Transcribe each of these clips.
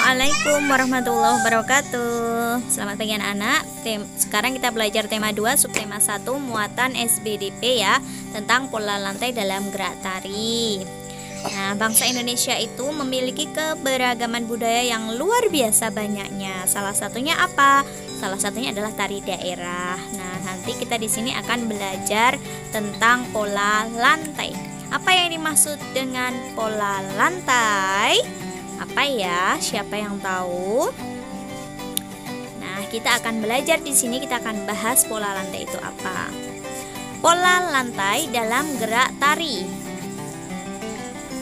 Assalamualaikum warahmatullahi wabarakatuh. Selamat pagi anak-anak. Sekarang kita belajar tema 2 subtema 1 muatan SBDP ya, tentang pola lantai dalam gerak tari. Nah, bangsa Indonesia itu memiliki keberagaman budaya yang luar biasa banyaknya. Salah satunya apa? Salah satunya adalah tari daerah. Nah, nanti kita di sini akan belajar tentang pola lantai. Apa yang dimaksud dengan pola lantai? Apa ya? Siapa yang tahu? Nah, kita akan belajar di sini, kita akan bahas pola lantai itu apa. Pola lantai dalam gerak tari.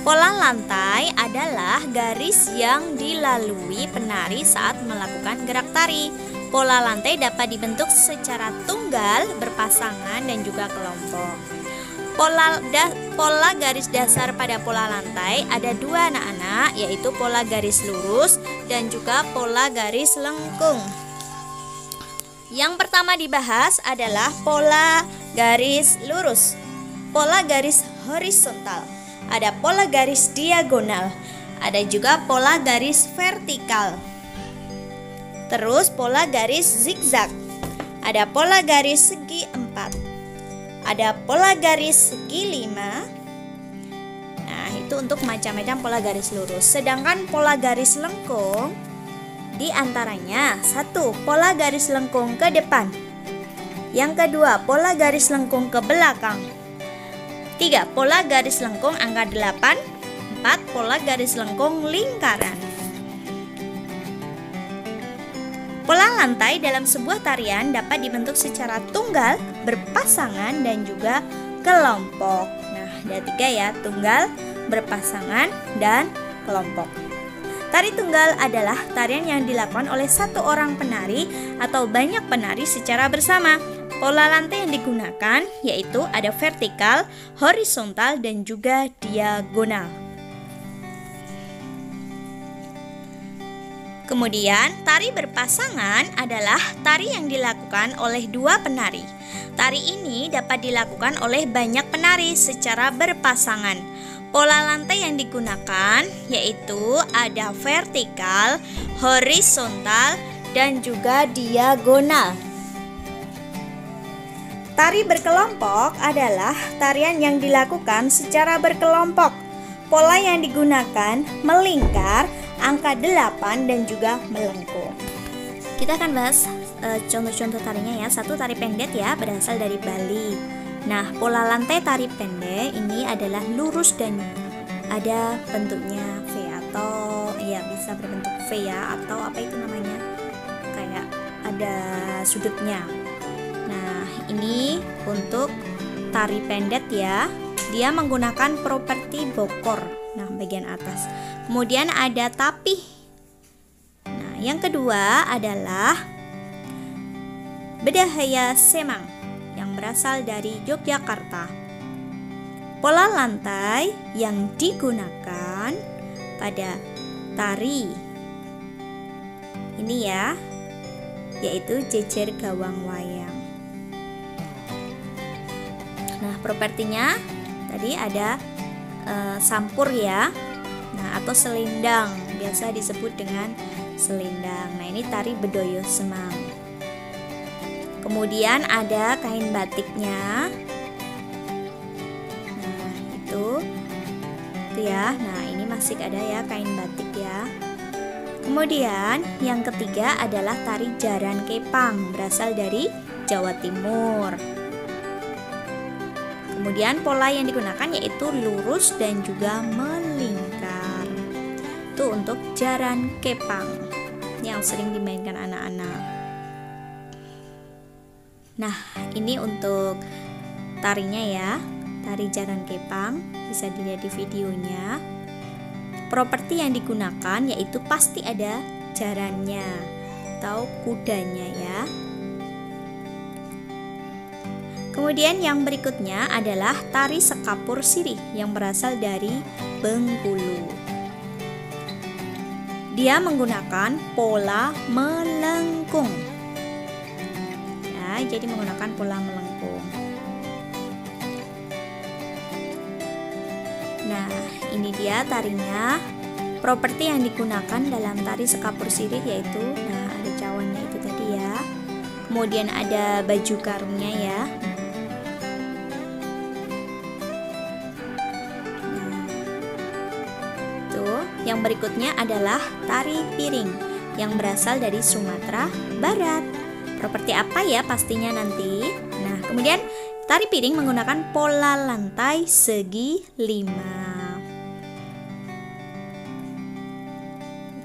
Pola lantai adalah garis yang dilalui penari saat melakukan gerak tari. Pola lantai dapat dibentuk secara tunggal, berpasangan, dan juga kelompok. Pola garis dasar pada pola lantai ada dua anak-anak, yaitu pola garis lurus dan juga pola garis lengkung. Yang pertama dibahas adalah pola garis lurus, pola garis horizontal, ada pola garis diagonal, ada juga pola garis vertikal. Terus pola garis zigzag, ada pola garis segi 4. Ada pola garis segi 5. Nah, itu untuk macam-macam pola garis lurus. Sedangkan pola garis lengkung di antaranya 1. Pola garis lengkung ke depan. Yang kedua, pola garis lengkung ke belakang. 3. Pola garis lengkung angka 8. 4. Pola garis lengkung lingkaran. Pola lantai dalam sebuah tarian dapat dibentuk secara tunggal, berpasangan, dan juga kelompok. Nah, ada 3 ya, tunggal, berpasangan, dan kelompok. Tari tunggal adalah tarian yang dilakukan oleh satu orang penari atau banyak penari secara bersama. Pola lantai yang digunakan yaitu ada vertikal, horizontal, dan juga diagonal. Kemudian, tari berpasangan adalah tari yang dilakukan oleh 2 penari. Tari ini dapat dilakukan oleh banyak penari secara berpasangan. Pola lantai yang digunakan yaitu ada vertikal, horizontal, dan juga diagonal. Tari berkelompok adalah tarian yang dilakukan secara berkelompok. Pola yang digunakan melingkar, angka 8, dan juga melengkung. Kita akan bahas contoh-contoh tarinya ya. 1. Tari pendet ya, berasal dari Bali. Nah, pola lantai tari pendek ini adalah lurus dan ada bentuknya V atau ya bisa berbentuk V ya, atau apa itu namanya, kayak ada sudutnya. Nah, ini untuk tari pendet ya. Dia menggunakan properti bokor. Nah, bagian atas. Kemudian ada tapih. Nah, yang kedua adalah Bedahaya Semang yang berasal dari Yogyakarta. Pola lantai yang digunakan pada tari ini ya, yaitu jejer gawang wayang. Nah, propertinya tadi ada sampur ya. Nah, atau selendang, biasa disebut dengan selendang. Nah, ini tari Bedoyo Semang. Kemudian ada kain batiknya. Nah, itu ya. Nah, ini masih ada ya kain batik ya. Kemudian yang ketiga adalah tari Jaran Kepang, berasal dari Jawa Timur. Kemudian pola yang digunakan yaitu lurus dan juga melingkar. Itu untuk Jaran Kepang yang sering dimainkan anak-anak. Nah, ini untuk tarinya ya, tari Jaran Kepang, bisa dilihat di videonya. Properti yang digunakan yaitu pasti ada jarannya atau kudanya ya. Kemudian yang berikutnya adalah tari Sekapur Sirih yang berasal dari Bengkulu. Dia menggunakan pola melengkung. Ya, jadi menggunakan pola melengkung. Nah, ini dia tarinya. properti yang digunakan dalam tari sekapur sirih yaitu, nah ada cawannya itu tadi ya. Kemudian ada baju karungnya ya. Nah, tuh, yang berikutnya adalah tari piring yang berasal dari Sumatera Barat. Properti apa ya pastinya nanti. Nah, kemudian tari piring menggunakan pola lantai segi 5.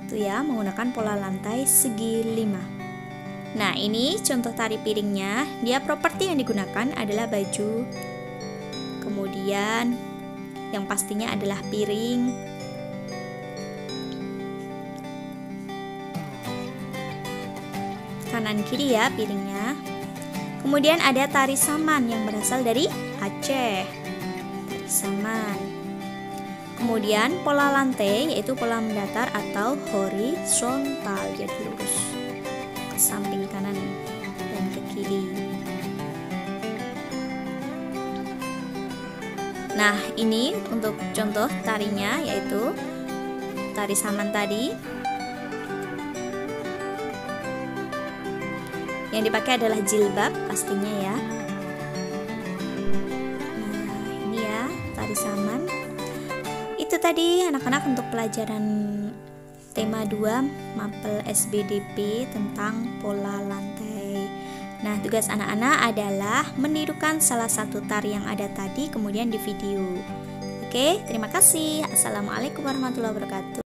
Itu ya, menggunakan pola lantai segi 5. Nah, ini contoh tari piringnya. Dia properti yang digunakan adalah baju. Kemudian yang pastinya adalah piring. Kanan kiri ya piringnya. Kemudian ada tari saman yang berasal dari Aceh. Tari saman. Kemudian pola lantai yaitu pola mendatar atau horizontal, jadi lurus ke samping kanan dan ke kiri. Nah, ini untuk contoh tarinya yaitu tari saman tadi. Yang dipakai adalah jilbab pastinya ya. Nah, ini ya tari saman. Itu tadi anak-anak untuk pelajaran tema 2 Mapel SBDP tentang pola lantai. Nah, tugas anak-anak adalah menirukan salah satu tari yang ada tadi kemudian di video. Oke, terima kasih. Assalamualaikum warahmatullahi wabarakatuh.